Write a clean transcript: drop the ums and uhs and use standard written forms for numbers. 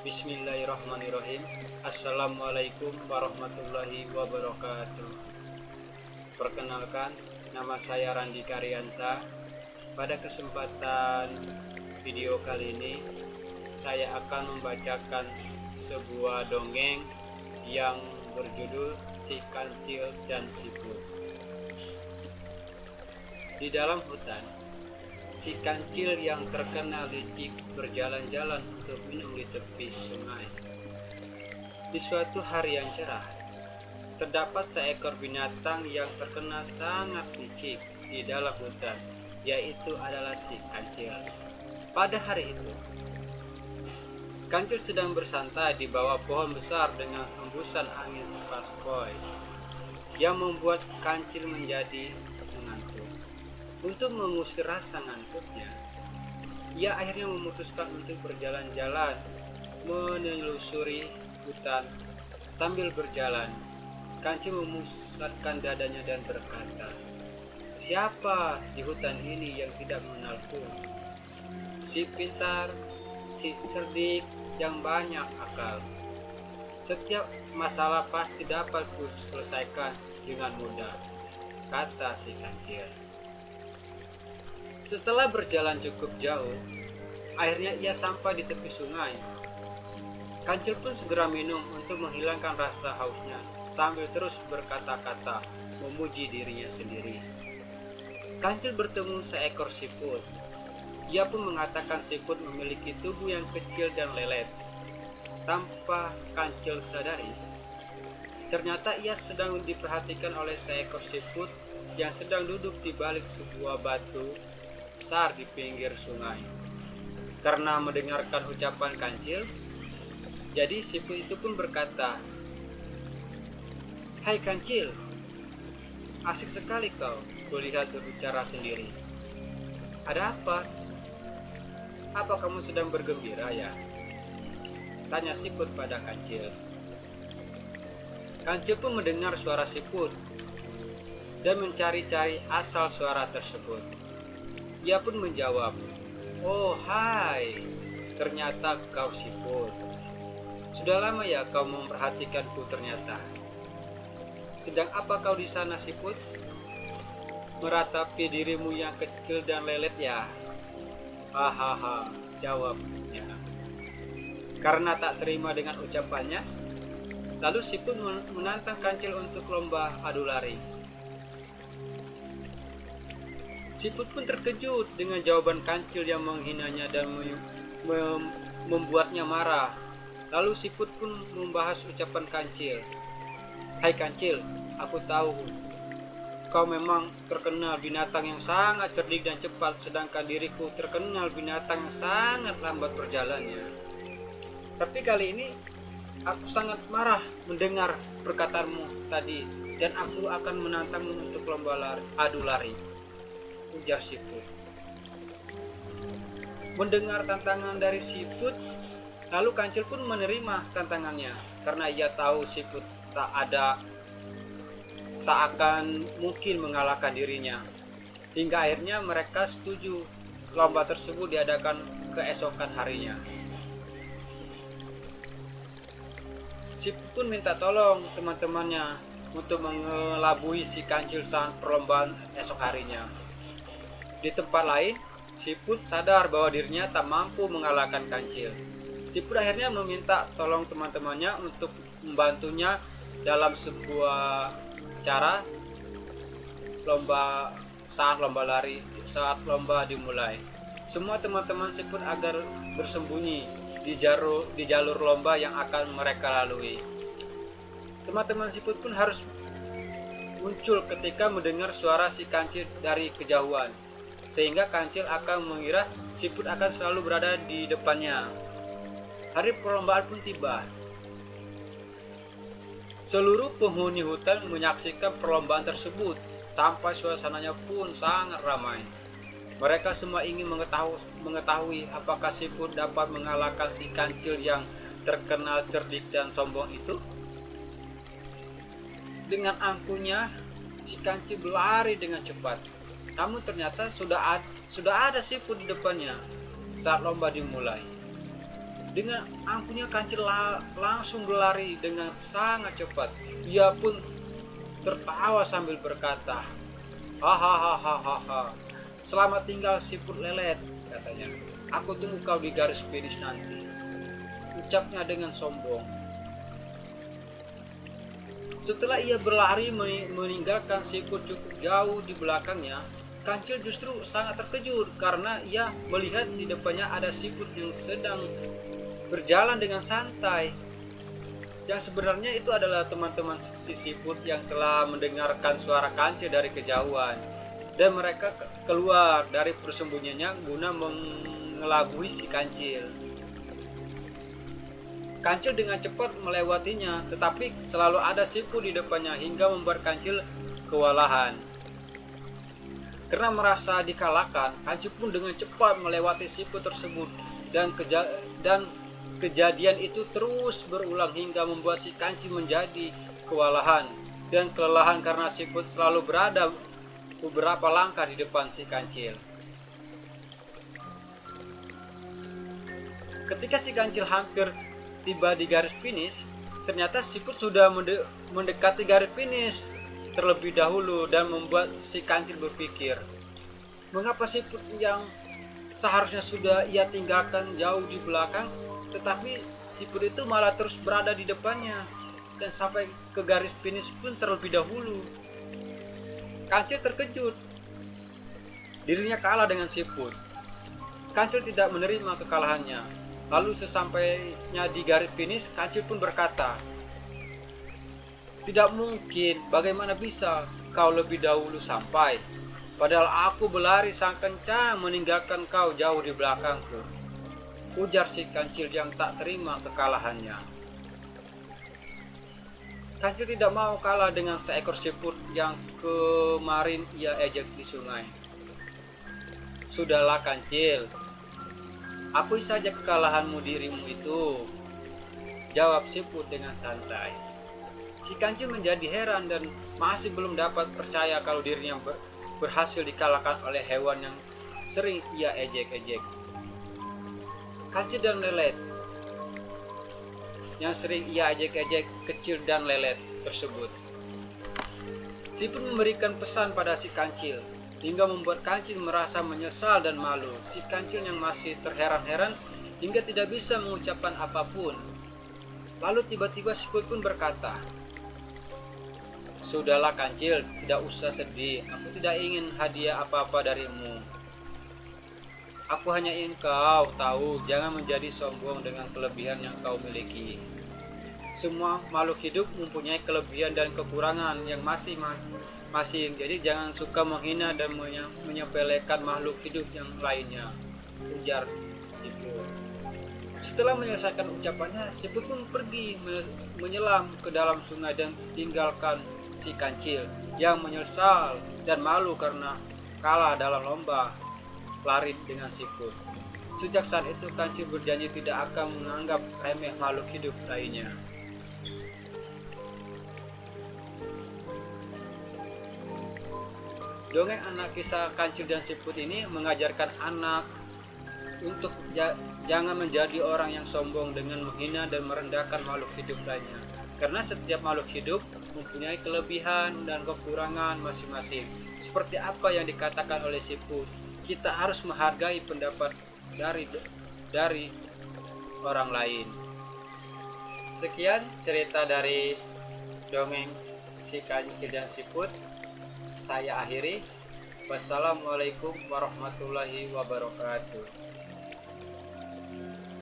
Bismillahirrahmanirrahim. Assalamualaikum warahmatullahi wabarakatuh. Perkenalkan, nama saya Randi Karyansa. Pada kesempatan video kali ini, saya akan membacakan sebuah dongeng yang berjudul Si Kancil dan Siput. Di dalam hutan, si kancil yang terkenal licik berjalan-jalan untuk minum di tepi sungai. Di suatu hari yang cerah, terdapat seekor binatang yang terkenal sangat licik di dalam hutan, yaitu adalah si kancil. Pada hari itu, kancil sedang bersantai di bawah pohon besar dengan hembusan angin sepoi-sepoi yang membuat kancil menjadi mengantuk. Untuk mengusir rasa ngantuknya, ia akhirnya memutuskan untuk berjalan-jalan menelusuri hutan. Sambil berjalan, kancil memusatkan dadanya dan berkata, "Siapa di hutan ini yang tidak mengenalku? Si pintar, si cerdik yang banyak akal. Setiap masalah pasti dapat kuselesaikan dengan mudah," kata si kancil. Setelah berjalan cukup jauh, akhirnya ia sampai di tepi sungai. Kancil pun segera minum untuk menghilangkan rasa hausnya, sambil terus berkata-kata memuji dirinya sendiri. Kancil bertemu seekor siput. Ia pun mengatakan siput memiliki tubuh yang kecil dan lelet. Tanpa kancil sadari, ternyata ia sedang diperhatikan oleh seekor siput yang sedang duduk di balik sebuah batu besar di pinggir sungai. Karena mendengarkan ucapan kancil, jadi siput itu pun berkata, "Hai kancil, asik sekali kau kulihat berbicara sendiri. Ada apa? Apa kamu sedang bergembira ya?" tanya siput pada kancil. Kancil pun mendengar suara siput dan mencari-cari asal suara tersebut. Ia pun menjawab, "Oh hai, ternyata kau siput. Sudah lama ya kau memperhatikanku ternyata. Sedang apa kau di sana siput? Meratapi dirimu yang kecil dan lelet ya?" "Hahaha," jawabnya. Karena tak terima dengan ucapannya, lalu siput menantang kancil untuk lomba adu lari. Siput pun terkejut dengan jawaban kancil yang menghinanya dan membuatnya marah. Lalu siput pun membahas ucapan kancil. "Hai kancil, aku tahu kau memang terkenal binatang yang sangat cerdik dan cepat, sedangkan diriku terkenal binatang yang sangat lambat berjalannya. Tapi kali ini aku sangat marah mendengar perkataanmu tadi, dan aku akan menantangmu untuk lomba adu lari," ujar siput. Mendengar tantangan dari siput, lalu kancil pun menerima tantangannya karena ia tahu siput tak akan mungkin mengalahkan dirinya. Hingga akhirnya mereka setuju lomba tersebut diadakan keesokan harinya. Siput pun minta tolong teman-temannya untuk mengelabui si kancil saat perlombaan esok harinya. Di tempat lain, siput sadar bahwa dirinya tak mampu mengalahkan kancil. Siput akhirnya meminta tolong teman-temannya untuk membantunya dalam sebuah cara saat lomba dimulai. Semua teman-teman siput agar bersembunyi di jalur lomba yang akan mereka lalui. Teman-teman siput pun harus muncul ketika mendengar suara si kancil dari kejauhan, sehingga kancil akan mengira siput akan selalu berada di depannya. Hari perlombaan pun tiba. Seluruh penghuni hutan menyaksikan perlombaan tersebut, sampai suasananya pun sangat ramai. Mereka semua ingin mengetahui apakah siput dapat mengalahkan si kancil yang terkenal cerdik dan sombong itu. Dengan angkuhnya, si kancil berlari dengan cepat. Namun ternyata sudah ada siput di depannya saat lomba dimulai. Dengan ampuhnya kancil langsung berlari dengan sangat cepat. Ia pun tertawa sambil berkata, hahaha, selamat tinggal siput lelet, katanya. Aku tunggu kau di garis finish nanti, ucapnya dengan sombong. Setelah ia berlari meninggalkan siput cukup jauh di belakangnya, kancil justru sangat terkejut karena ia melihat di depannya ada siput yang sedang berjalan dengan santai. Yang sebenarnya itu adalah teman-teman si siput yang telah mendengarkan suara kancil dari kejauhan, dan mereka keluar dari persembunyiannya guna mengelabui si kancil. Kancil dengan cepat melewatinya, tetapi selalu ada siput di depannya hingga membuat kancil kewalahan. Karena merasa dikalahkan, kancil pun dengan cepat melewati siput tersebut, dan kejadian itu terus berulang hingga membuat si kancil menjadi kewalahan dan kelelahan karena siput selalu berada beberapa langkah di depan si kancil. Ketika si kancil hampir tiba di garis finish, ternyata siput sudah mendekati garis finish terlebih dahulu dan membuat si kancil berpikir, mengapa siput yang seharusnya sudah ia tinggalkan jauh di belakang, tetapi siput itu malah terus berada di depannya dan sampai ke garis finish pun terlebih dahulu. Kancil terkejut, dirinya kalah dengan siput. Kancil tidak menerima kekalahannya. Lalu sesampainya di garis finish, kancil pun berkata, tidak mungkin, bagaimana bisa kau lebih dahulu sampai? Padahal aku berlari sangat kencang meninggalkan kau jauh di belakangku, ujar si kancil yang tak terima kekalahannya. Kancil tidak mau kalah dengan seekor siput yang kemarin ia ejek di sungai. Sudahlah kancil, akui saja kekalahanmu dirimu itu, jawab siput dengan santai. Si kancil menjadi heran dan masih belum dapat percaya kalau dirinya berhasil dikalahkan oleh hewan yang sering ia ejek-ejek. Kancil dan lelet yang sering ia ejek-ejek kecil dan lelet tersebut. Siput memberikan pesan pada si kancil hingga membuat kancil merasa menyesal dan malu. Si kancil yang masih terheran-heran hingga tidak bisa mengucapkan apapun. Lalu tiba-tiba siput pun berkata, sudahlah kancil, tidak usah sedih. Aku tidak ingin hadiah apa-apa darimu. Aku hanya ingin kau tahu, jangan menjadi sombong dengan kelebihan yang kau miliki. Semua makhluk hidup mempunyai kelebihan dan kekurangan yang masing-masing. Jadi jangan suka menghina dan menyepelekan makhluk hidup yang lainnya, ujar siput. Setelah menyelesaikan ucapannya, siput pun pergi menyelam ke dalam sungai dan tinggalkan si kancil yang menyesal dan malu karena kalah dalam lomba lari dengan siput. Sejak saat itu kancil berjanji tidak akan menganggap remeh makhluk hidup lainnya. Dongeng anak kisah kancil dan siput ini mengajarkan anak untuk jangan menjadi orang yang sombong dengan menghina dan merendahkan makhluk hidup lainnya. Karena setiap makhluk hidup mempunyai kelebihan dan kekurangan masing-masing. Seperti apa yang dikatakan oleh siput, kita harus menghargai pendapat dari orang lain. Sekian cerita dari dongeng si kancil dan siput. Saya akhiri. Wassalamualaikum warahmatullahi wabarakatuh.